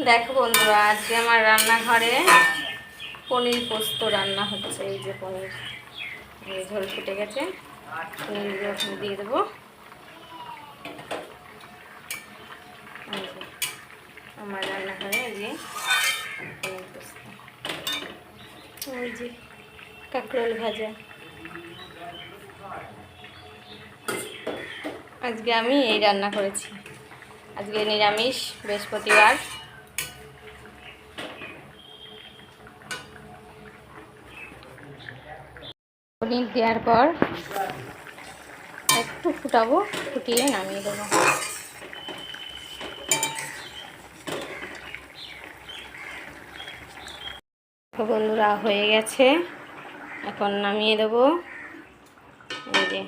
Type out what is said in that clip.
দেখো বন্ধুরা, আজকে আমার রান্নাঘরে পনির পোস্ত রান্না হচ্ছে। এই যে পনির ঝোল ফুটে গেছে, পনিরগুলো ওখানে দিয়ে দেবো। আমার রান্নাঘরে এই যে পনির পোস্ত, ওই যে কাঁকরোল ভাজা। আজকে আমি এই রান্না করেছি। আজকে নিরামিষ, বৃহস্পতিবার। পনির দেওয়ার পর একটু ফুটাবো, ফুটিয়ে নামিয়ে দেবো। বন্ধুরা হয়ে গেছে, এখন নামিয়ে দেবো। এই যে